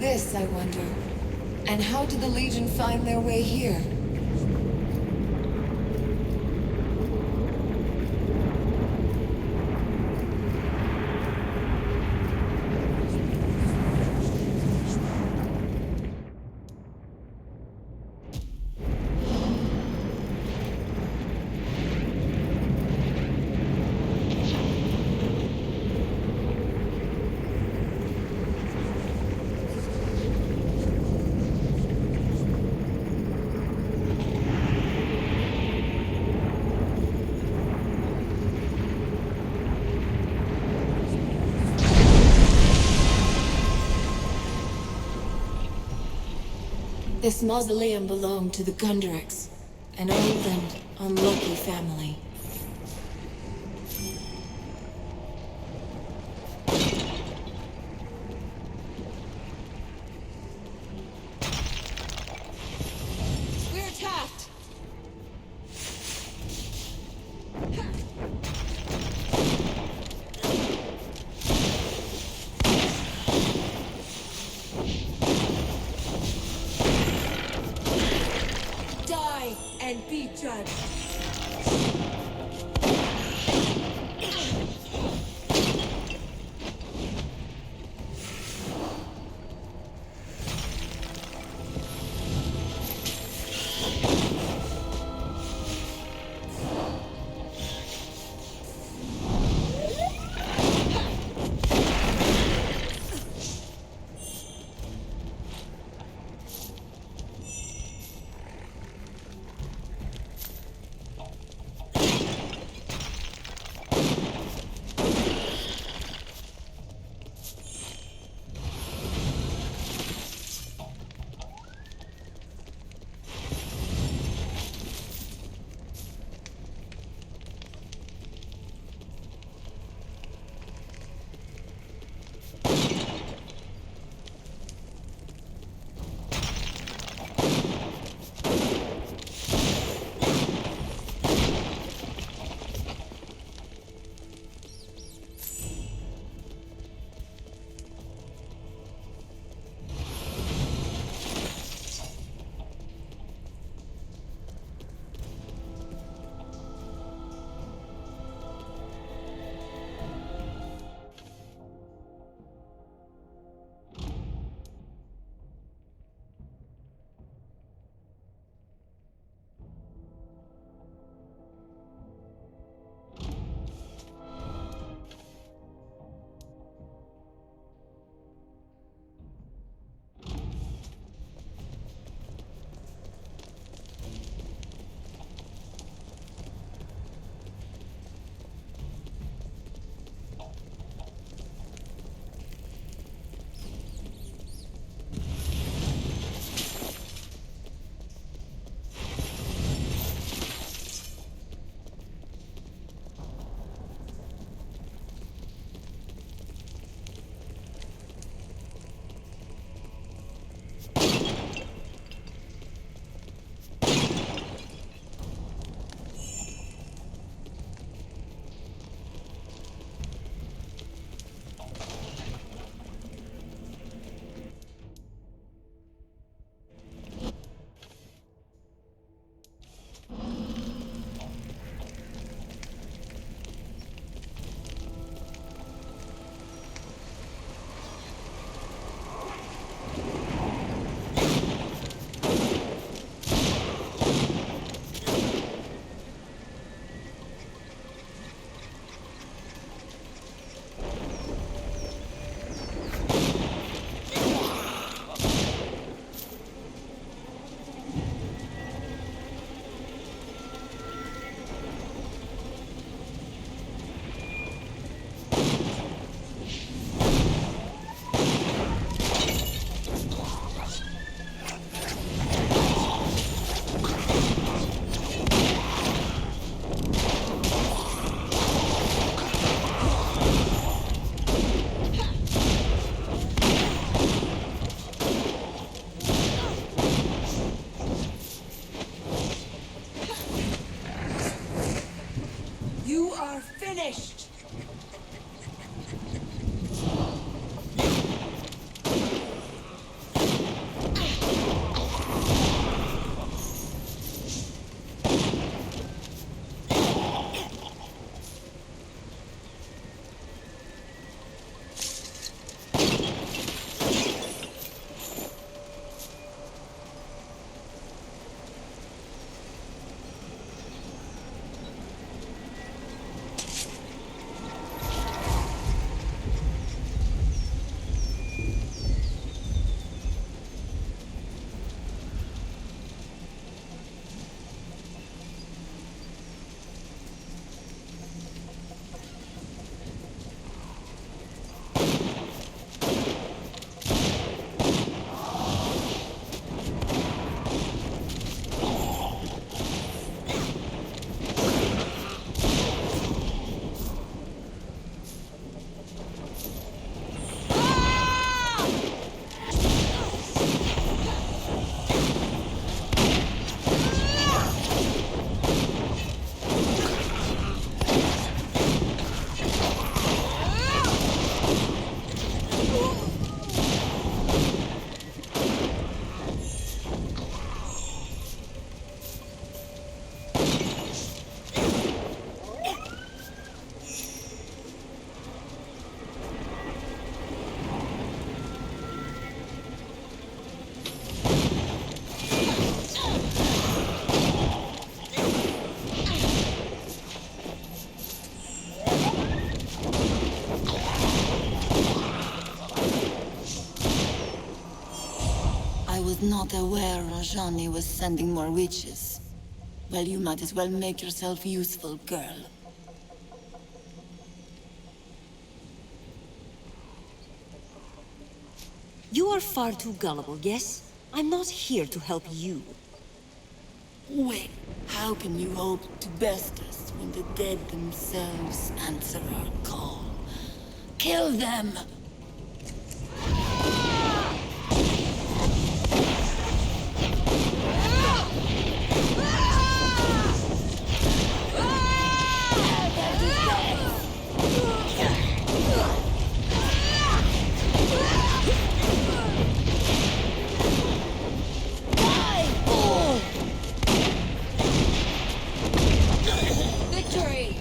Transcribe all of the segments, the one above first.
this, I wonder? And how did the Legion find their way here? This mausoleum belonged to the Gundrex, an old and unlucky family. We're attacked! And be judged. was not aware Rajani was sending more witches. Well, you might as well make yourself useful, girl. You are far too gullible, yes? I'm not here to help you. Wait, how can you hope to best us when the dead themselves answer our call? Kill them! Victory!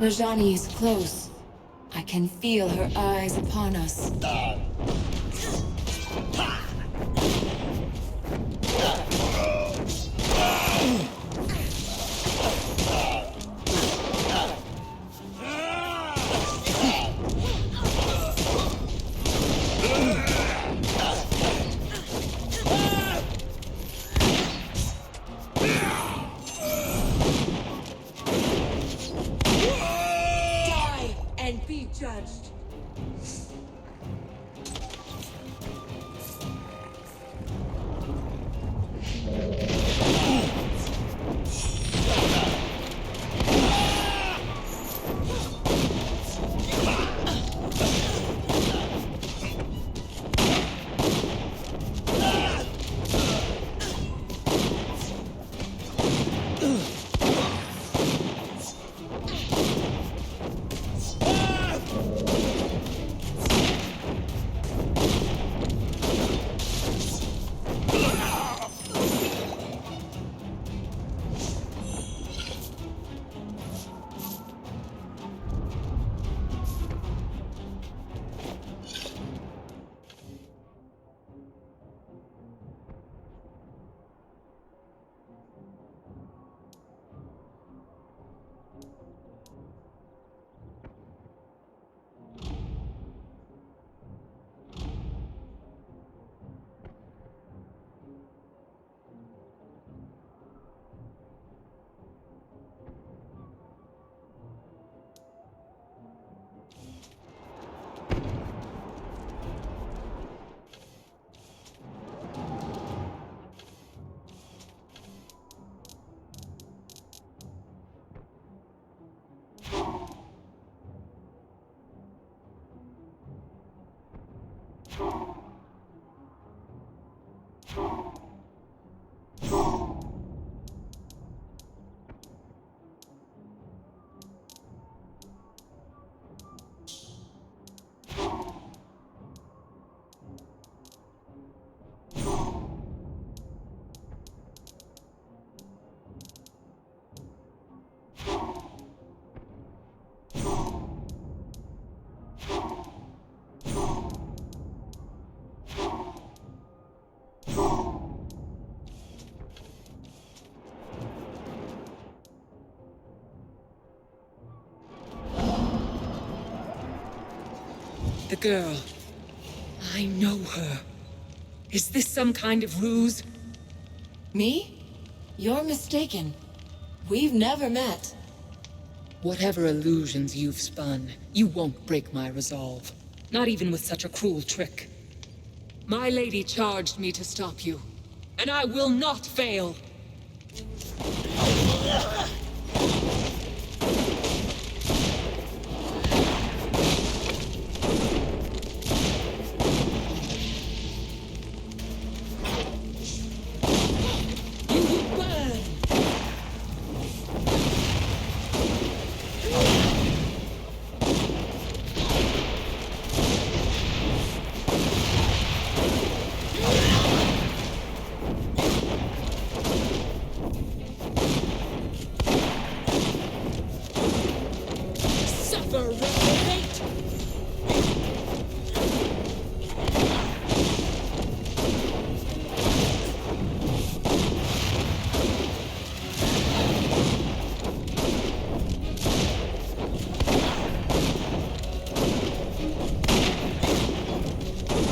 Rajani is close. I can feel her eyes upon us. And be judged. the girl. I know her. Is this some kind of ruse? Me? You're mistaken. We've never met. Whatever illusions you've spun, you won't break my resolve. Not even with such a cruel trick. My lady charged me to stop you, and I will not fail.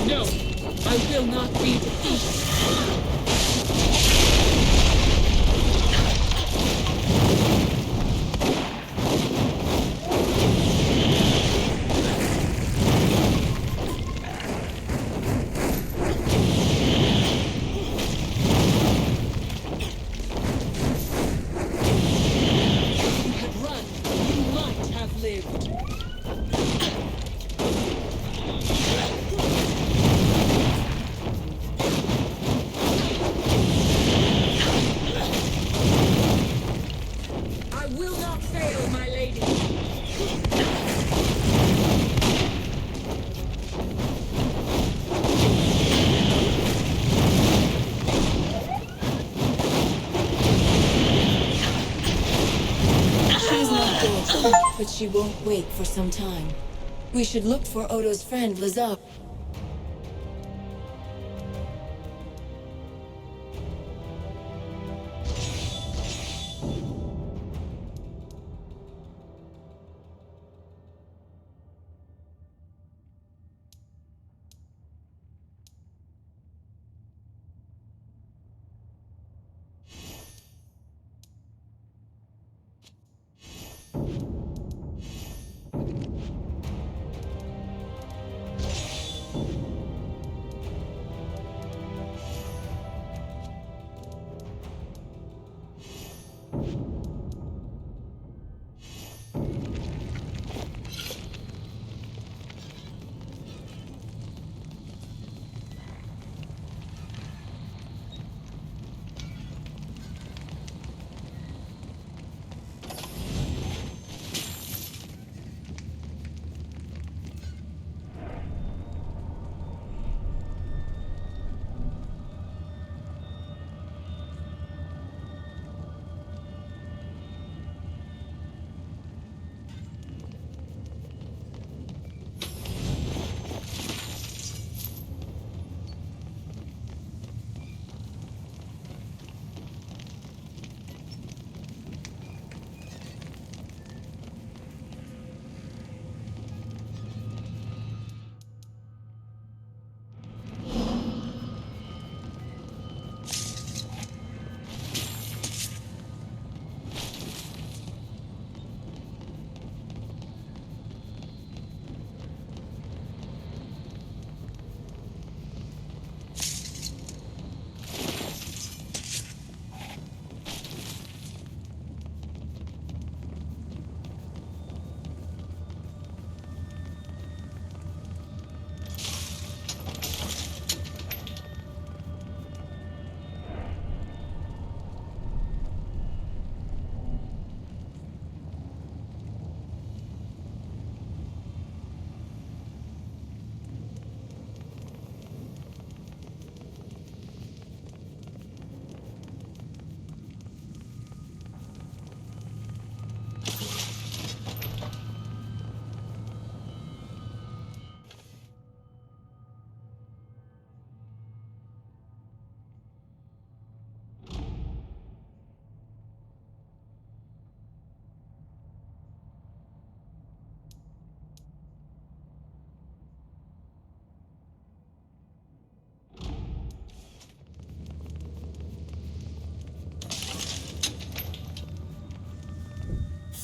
No, I will not be defeated. But she won't wake for some time. We should look for Odo's friend, Lazar.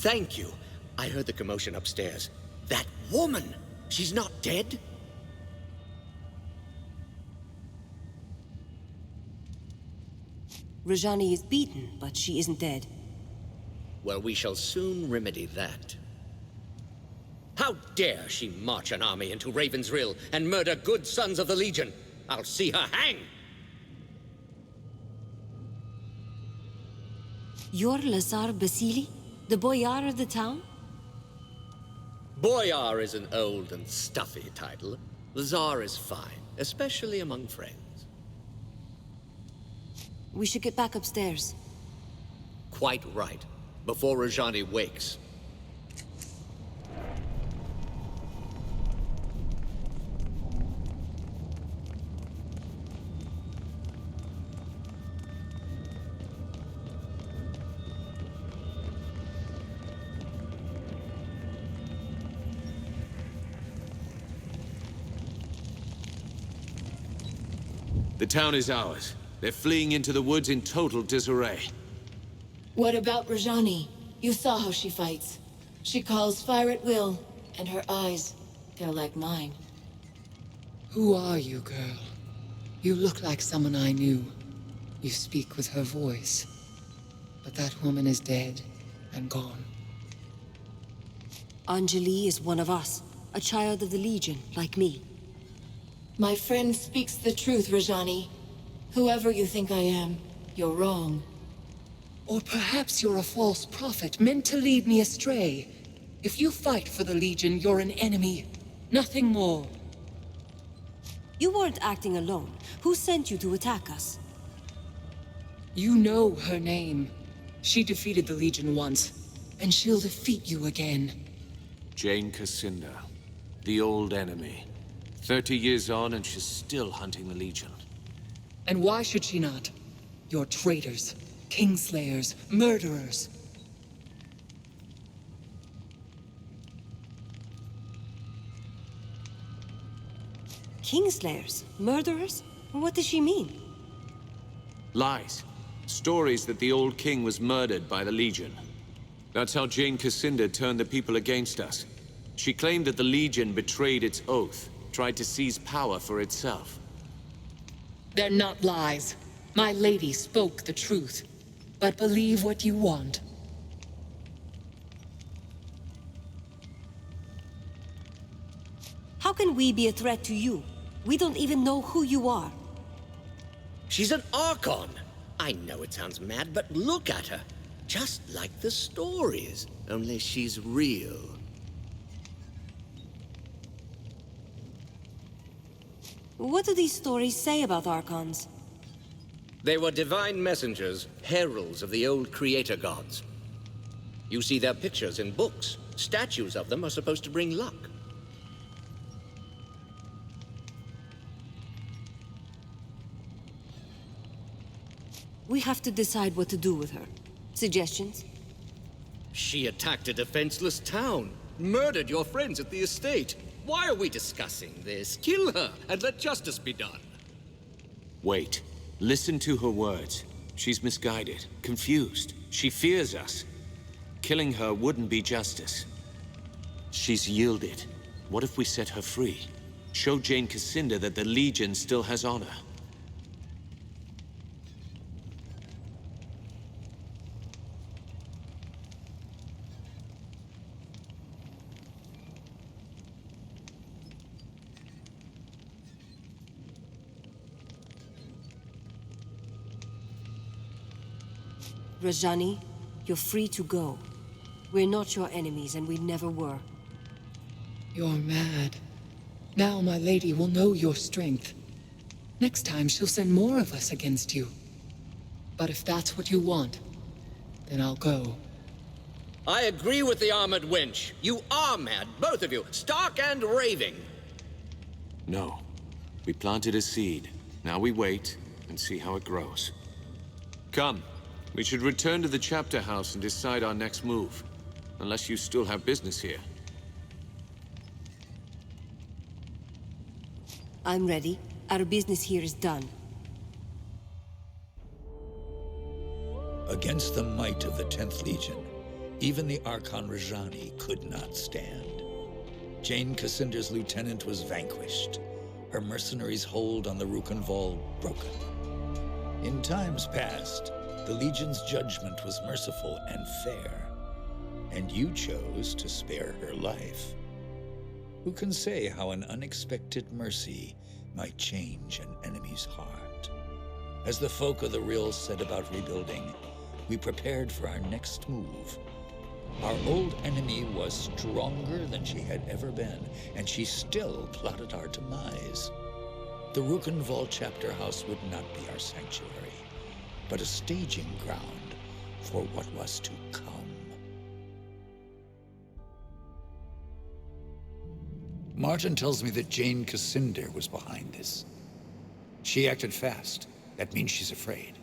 Thank you. I heard the commotion upstairs. That woman! She's not dead? Rajani is beaten, but she isn't dead. Well, we shall soon remedy that. How dare she march an army into Raven's Rill and murder good sons of the Legion? I'll see her hang! You're Lazar Basili, the boyar of the town? Boyar is an old and stuffy title. Lazar is fine, especially among friends. We should get back upstairs. Quite right. Before Rajani wakes. The town is ours. They're fleeing into the woods in total disarray. What about Rajani? You saw how she fights. She calls fire at will, and her eyes, they're like mine. Who are you, girl? You look like someone I knew. You speak with her voice. But that woman is dead and gone. Anjali is one of us, a child of the Legion, like me. My friend speaks the truth, Rajani. Whoever you think I am, you're wrong. Or perhaps you're a false prophet meant to lead me astray. If you fight for the Legion, you're an enemy. Nothing more. You weren't acting alone. Who sent you to attack us? You know her name. She defeated the Legion once, and she'll defeat you again. Jane Cassinda, the old enemy. 30 years on and she's still hunting the Legion. And why should she not? You're traitors, kingslayers, murderers. Kingslayers? Murderers? What does she mean? Lies. Stories that the old king was murdered by the Legion. That's how Jane Cassinda turned the people against us. She claimed that the Legion betrayed its oath, tried to seize power for itself. They're not lies. My lady spoke the truth. But believe what you want. How can we be a threat to you? We don't even know who you are. She's an Archon! I know it sounds mad, but look at her. Just like the stories, only she's real. What do these stories say about Archons? They were divine messengers, heralds of the old creator gods. You see their pictures in books. Statues of them are supposed to bring luck. We have to decide what to do with her. Suggestions? She attacked a defenseless town, murdered your friends at the estate. Why are we discussing this? Kill her and let justice be done. Wait. Listen to her words. She's misguided, confused. She fears us. Killing her wouldn't be justice. She's yielded. What if we set her free? Show Jane Cassinda that the Legion still has honor. Rajani, you're free to go. We're not your enemies, and we never were. You're mad. Now my lady will know your strength. Next time she'll send more of us against you. But if that's what you want, then I'll go. I agree with the armored wench. You are mad, both of you, stark and raving. No. We planted a seed. Now we wait and see how it grows. Come. We should return to the chapter house and decide our next move. Unless you still have business here. I'm ready. Our business here is done. Against the might of the 10th Legion, Even the Archon Rajani could not stand. Jane Cassinder's lieutenant was vanquished, her mercenaries' hold on the Rukenval broken. In times past, the Legion's judgment was merciful and fair, and you chose to spare her life. Who can say how an unexpected mercy might change an enemy's heart? As the folk of the Rill said about rebuilding, we prepared for our next move. Our old enemy was stronger than she had ever been, and she still plotted our demise. The Rukenval chapter house would not be our sanctuary, but a staging ground for what was to come. Martin tells me that Jane Cassinder was behind this. She acted fast. That means she's afraid.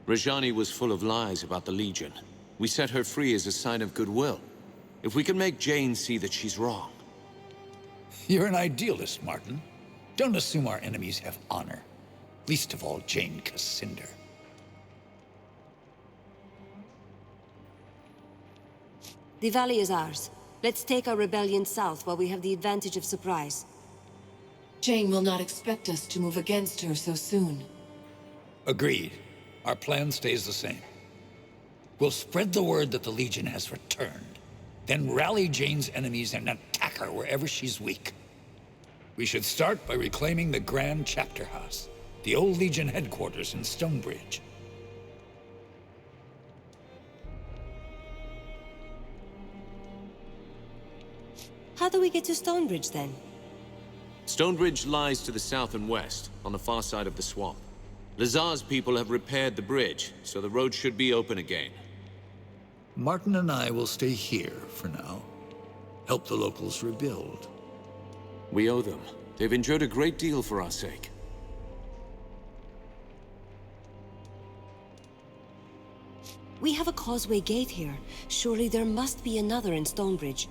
Rajani was full of lies about the Legion. We set her free as a sign of goodwill. If we can make Jane see that she's wrong. You're an idealist, Martin. Don't assume our enemies have honor. Least of all, Jane Cassinder. The valley is ours. Let's take our rebellion south while we have the advantage of surprise. Jane will not expect us to move against her so soon. Agreed. Our plan stays the same. We'll spread the word that the Legion has returned, then rally Jane's enemies and attack her wherever she's weak. We should start by reclaiming the Grand Chapter House, the old Legion headquarters in Stonebridge. How do we get to Stonebridge, then? Stonebridge lies to the south and west, on the far side of the swamp. Lazar's people have repaired the bridge, so the road should be open again. Martin and I will stay here for now. Help the locals rebuild. We owe them. They've endured a great deal for our sake. We have a causeway gate here. Surely there must be another in Stonebridge.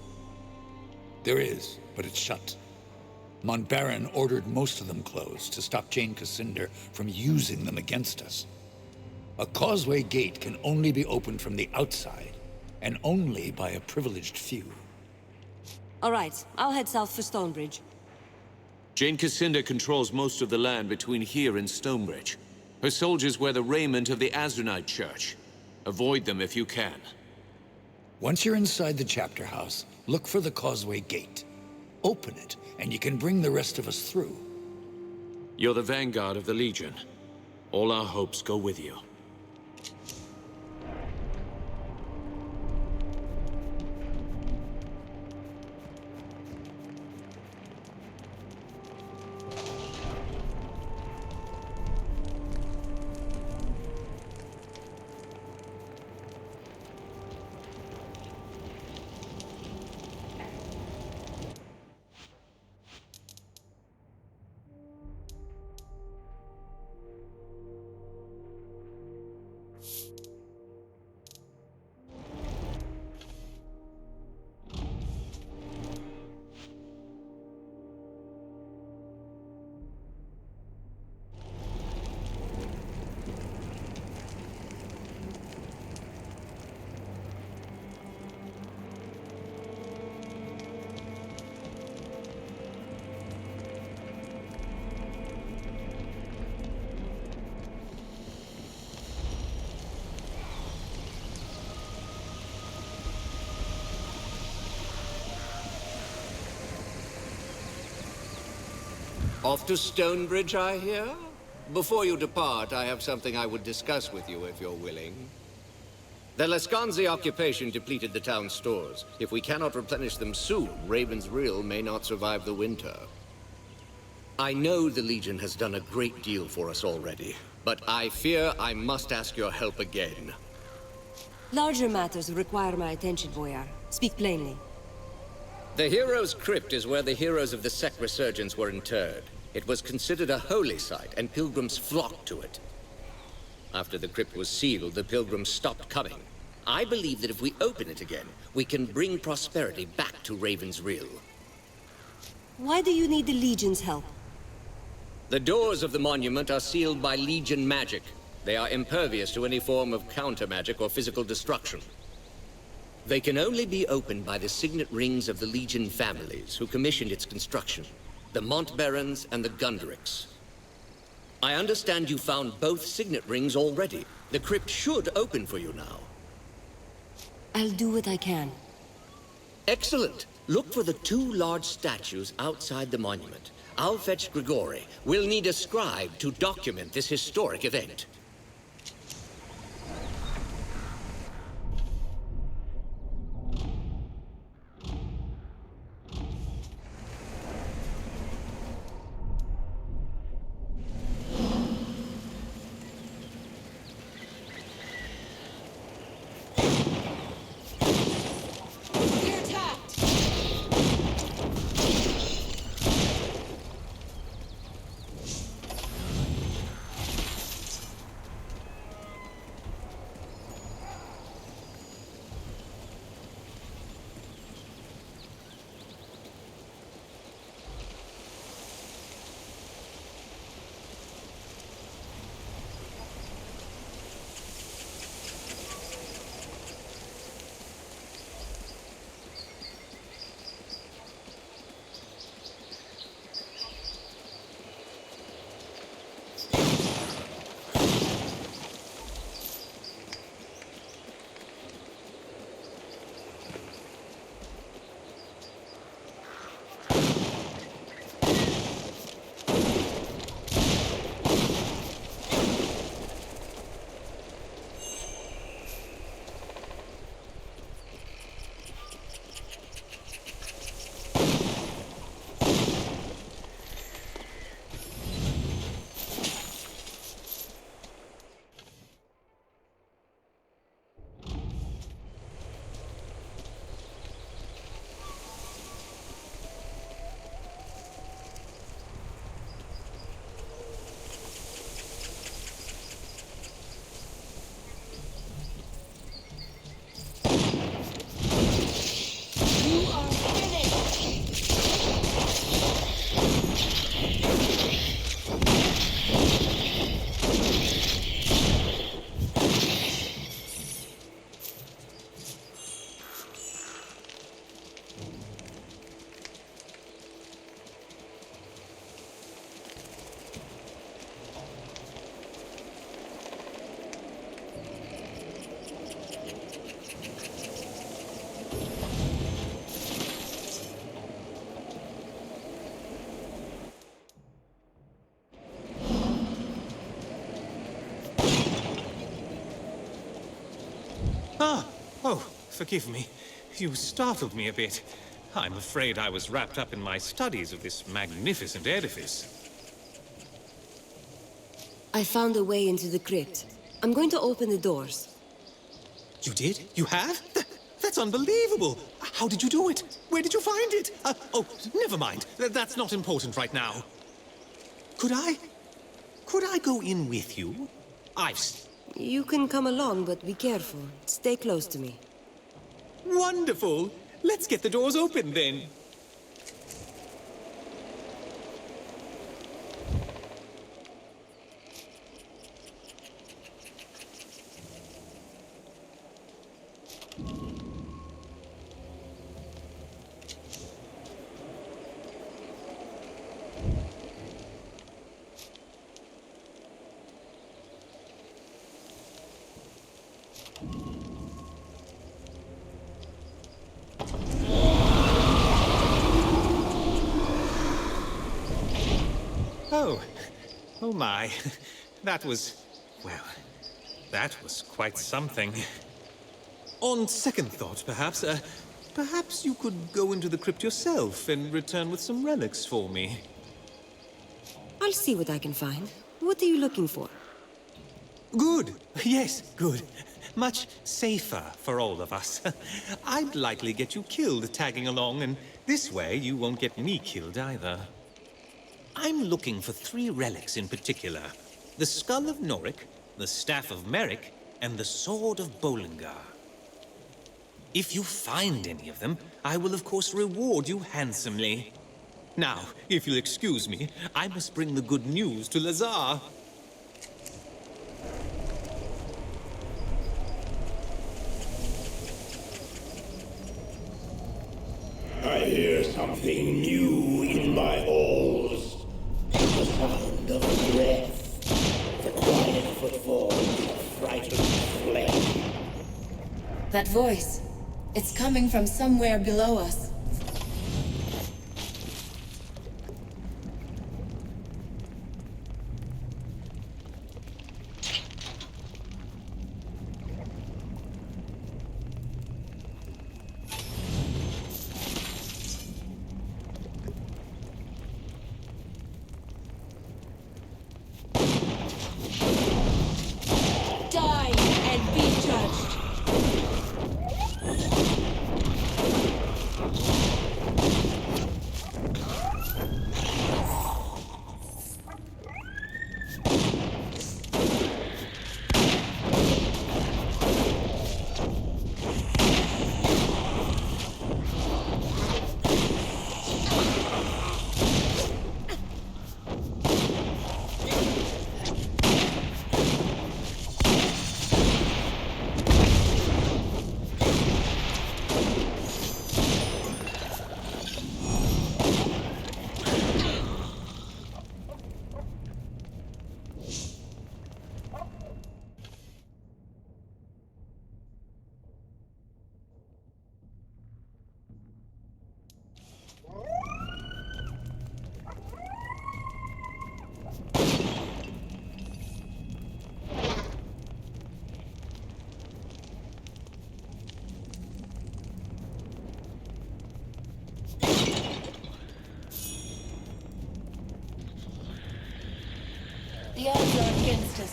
There is, but it's shut. Montbaron ordered most of them closed to stop Jane Cassinder from using them against us. A causeway gate can only be opened from the outside, and only by a privileged few. All right, I'll head south for Stonebridge. Jane Cassinder controls most of the land between here and Stonebridge. Her soldiers wear the raiment of the Azranite Church. Avoid them if you can. Once you're inside the chapter house, look for the causeway gate. Open it, and you can bring the rest of us through. You're the vanguard of the Legion. All our hopes go with you. Off to Stonebridge, I hear? Before you depart, I have something I would discuss with you if you're willing. The Lascanzi occupation depleted the town's stores. If we cannot replenish them soon, Raven's Rill may not survive the winter. I know the Legion has done a great deal for us already, but I fear I must ask your help again. Larger matters require my attention, Boyar. Speak plainly. The Heroes' Crypt is where the heroes of the Sect Resurgence were interred. It was considered a holy site, and pilgrims flocked to it. After the crypt was sealed, the pilgrims stopped coming. I believe that if we open it again, we can bring prosperity back to Raven's Rill. Why do you need the Legion's help? The doors of the monument are sealed by Legion magic. They are impervious to any form of counter-magic or physical destruction. They can only be opened by the signet rings of the Legion families who commissioned its construction. The Montbarons and the Gundricks. I understand you found both signet rings already. The crypt should open for you now. I'll do what I can. Excellent. Look for the 2 large statues outside the monument. I'll fetch Grigori. We'll need a scribe to document this historic event. Oh, forgive me. You startled me a bit. I'm afraid I was wrapped up in my studies of this magnificent edifice. I found a way into the crypt. I'm going to open the doors. You did? You have? That's unbelievable! How did you do it? Where did you find it? Oh, never mind. That's not important right now. Could I go in with you? You can come along, but be careful. Stay close to me. Wonderful! Let's get the doors open, then. Oh my. That was quite something. On second thought, perhaps you could go into the crypt yourself and return with some relics for me. I'll see what I can find. What are you looking for? Good. Yes, good. Much safer for all of us. I'd likely get you killed tagging along, and this way you won't get me killed either. I'm looking for 3 relics in particular. The Skull of Noric, the Staff of Merrick, and the Sword of Bollingar. If you find any of them, I will of course reward you handsomely. Now, if you'll excuse me, I must bring the good news to Lazar. hear something new in my halls. The sound of breath, the quiet footfalls of frightened flesh. That voice. It's coming from somewhere below us. Die and be judged. The odds are against us.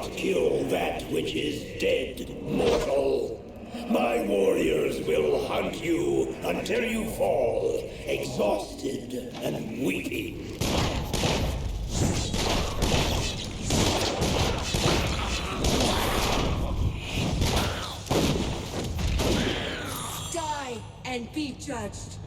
not kill that which is dead, mortal. My warriors will hunt you until you fall, exhausted and weeping. Die and be judged.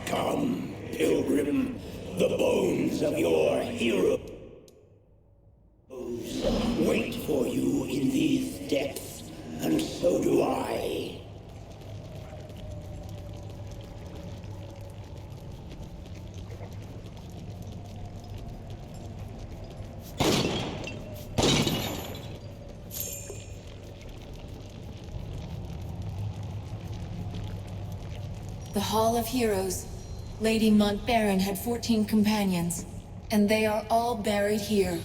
Come, pilgrim, the bones of your heroes wait for you in these depths, and so do I. The Hall of Heroes. Lady Montbaron had 14 companions, and they are all buried here.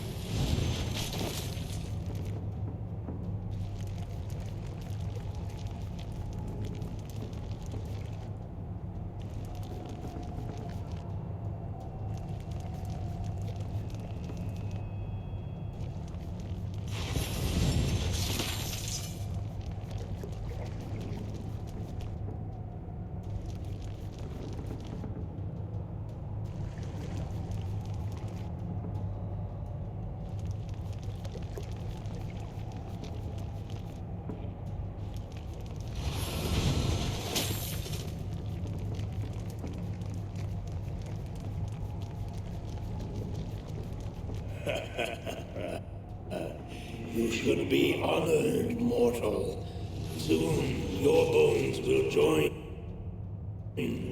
You should be honored, mortal. Soon your bones will join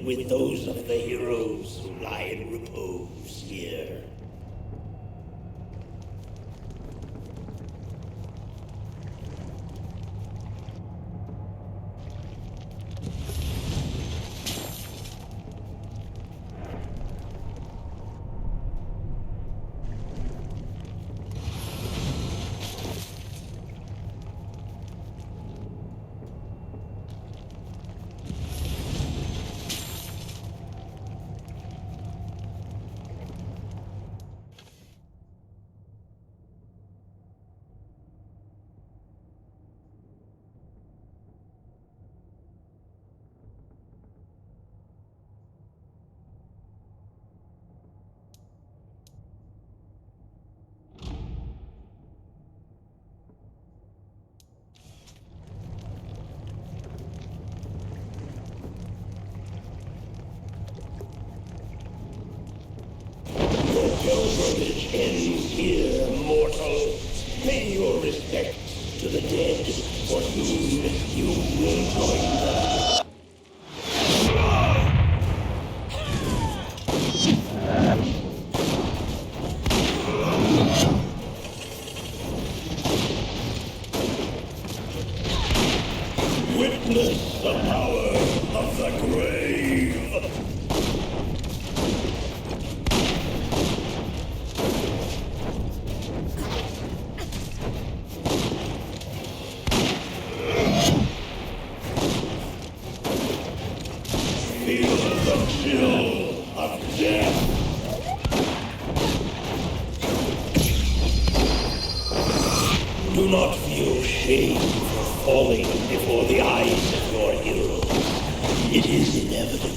with those of the heroes who lie in repose here. Pilgrimage ends here, mortal. Pay your respects to the dead, for soon you will join them. Witness the power of the grave. Feel the chill of death. Do not feel shame for falling before the eyes of your hero. It is inevitable.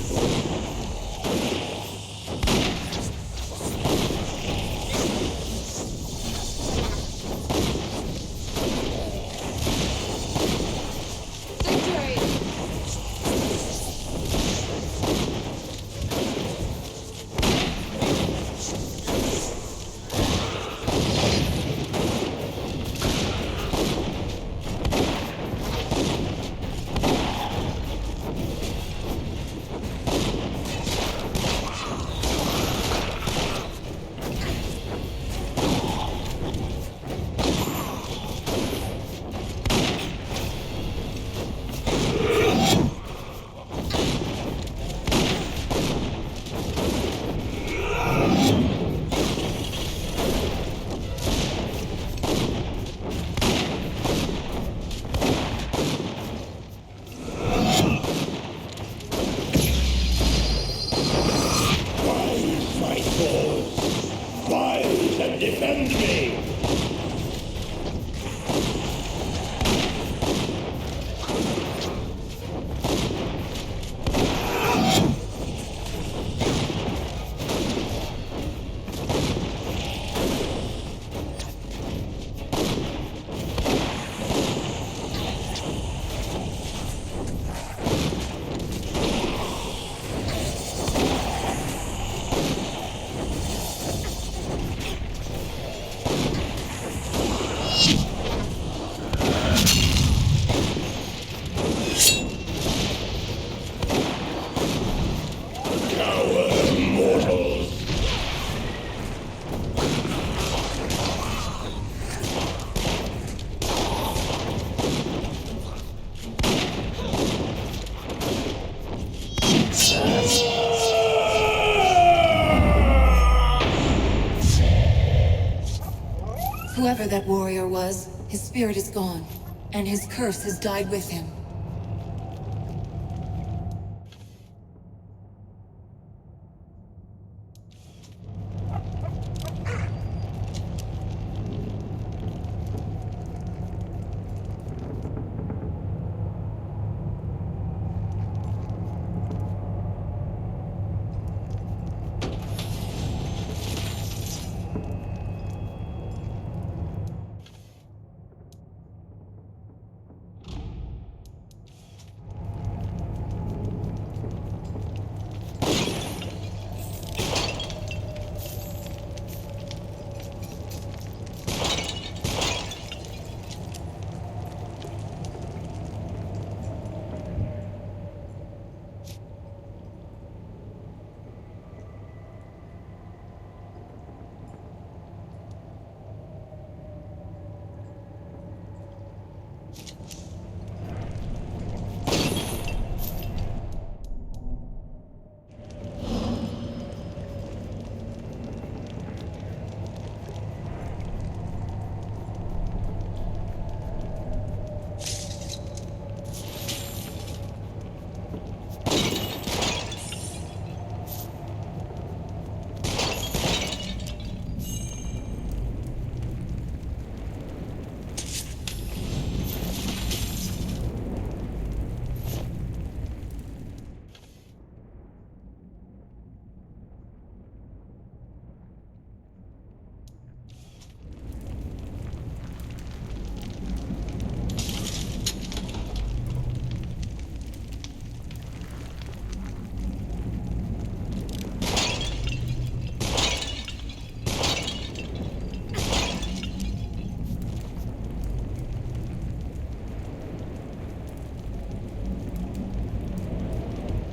Whoever that warrior was, his spirit is gone, and his curse has died with him.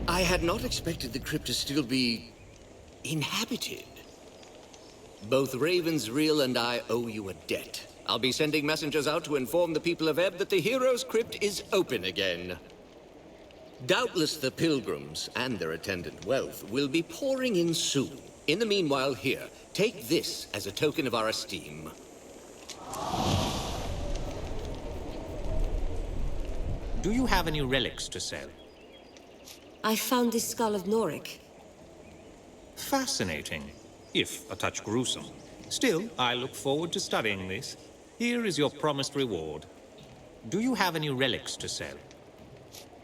I had not expected the crypt to still be inhabited. Both Ravensreel and I owe you a debt. I'll be sending messengers out to inform the people of Ebb that the hero's crypt is open again. Doubtless the pilgrims and their attendant wealth will be pouring in soon. In the meanwhile, here, take this as a token of our esteem. Do you have any relics to sell? I found this skull of Norik. Fascinating, if a touch gruesome. Still, I look forward to studying this. Here is your promised reward. Do you have any relics to sell?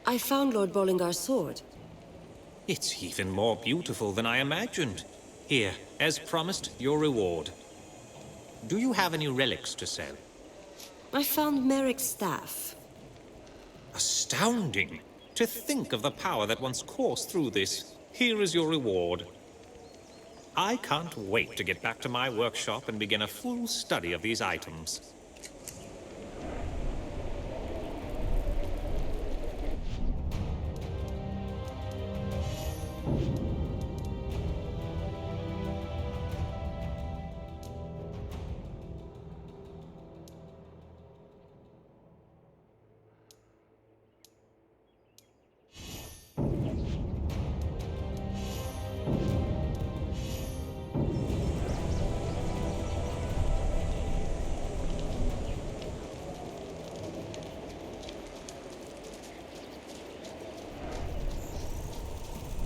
I found Lord Bollingar's sword. It's even more beautiful than I imagined. Here, as promised, your reward. Do you have any relics to sell? I found Merrick's staff. Astounding! To think of the power that once coursed through this. Here is your reward. I can't wait to get back to my workshop and begin a full study of these items.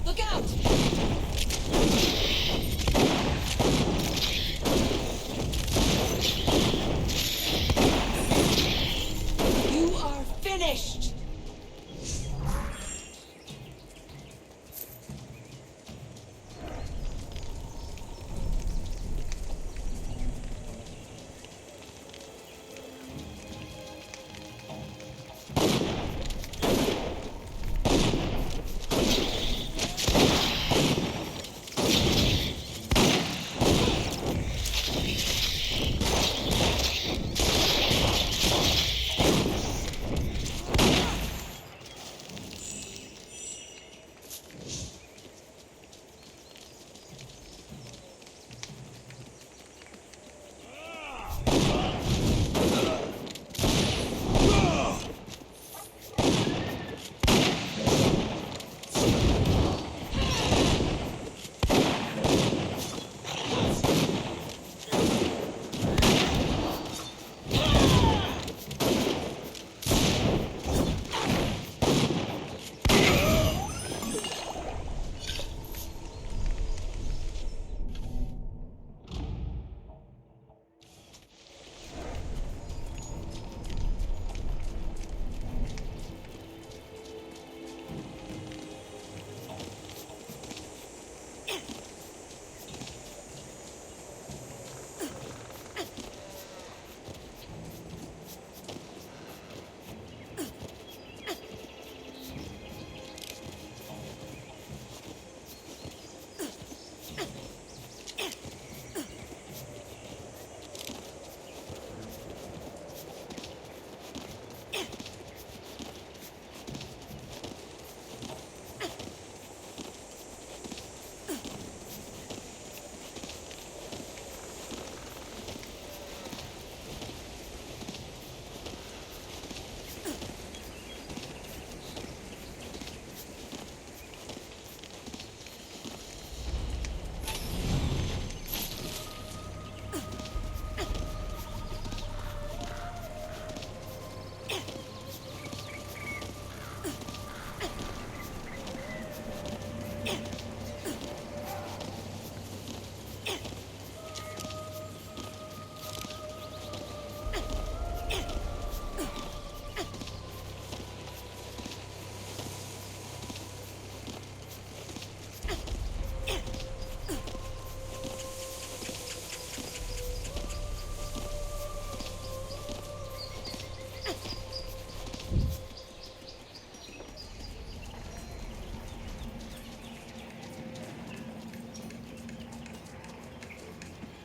Look out! You are finished!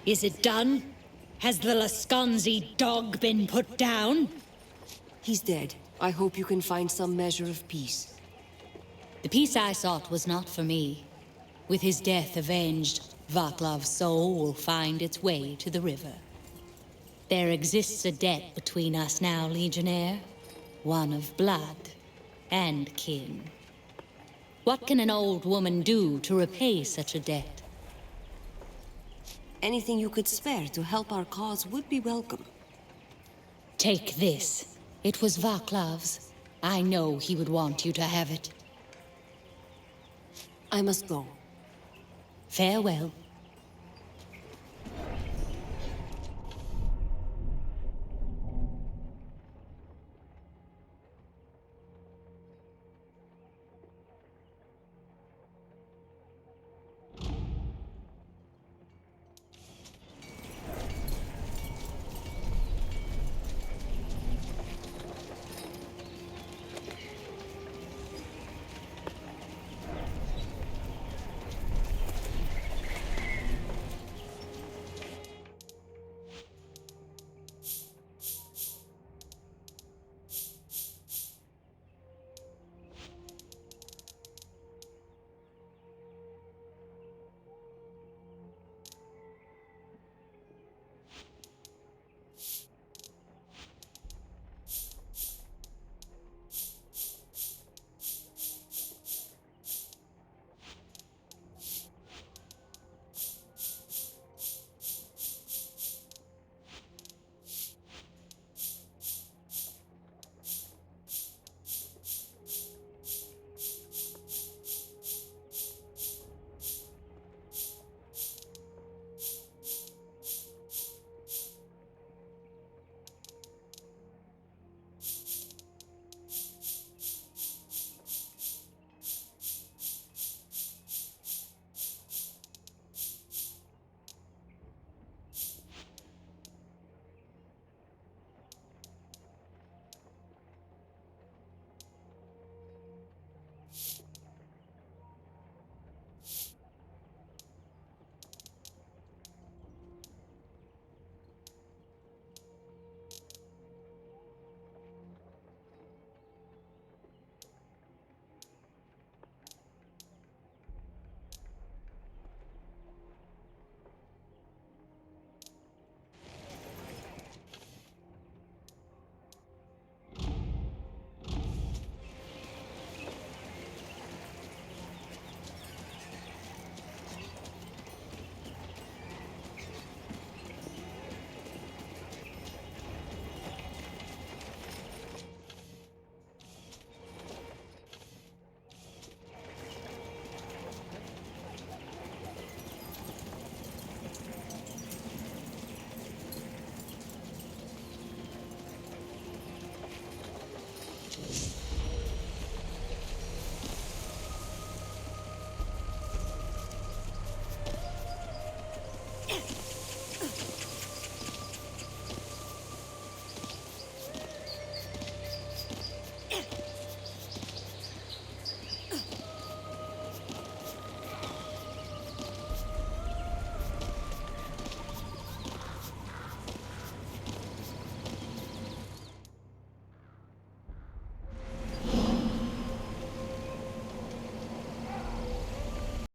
Is it done? Has the Lasconzi dog been put down? He's dead. I hope you can find some measure of peace. The peace I sought was not for me. With his death avenged, Vaclav's soul will find its way to the river. There exists a debt between us now, Legionnaire. One of blood and kin. What can an old woman do to repay such a debt? Anything you could spare to help our cause would be welcome. Take this. It was Vaclav's. I know he would want you to have it. I must go. Farewell.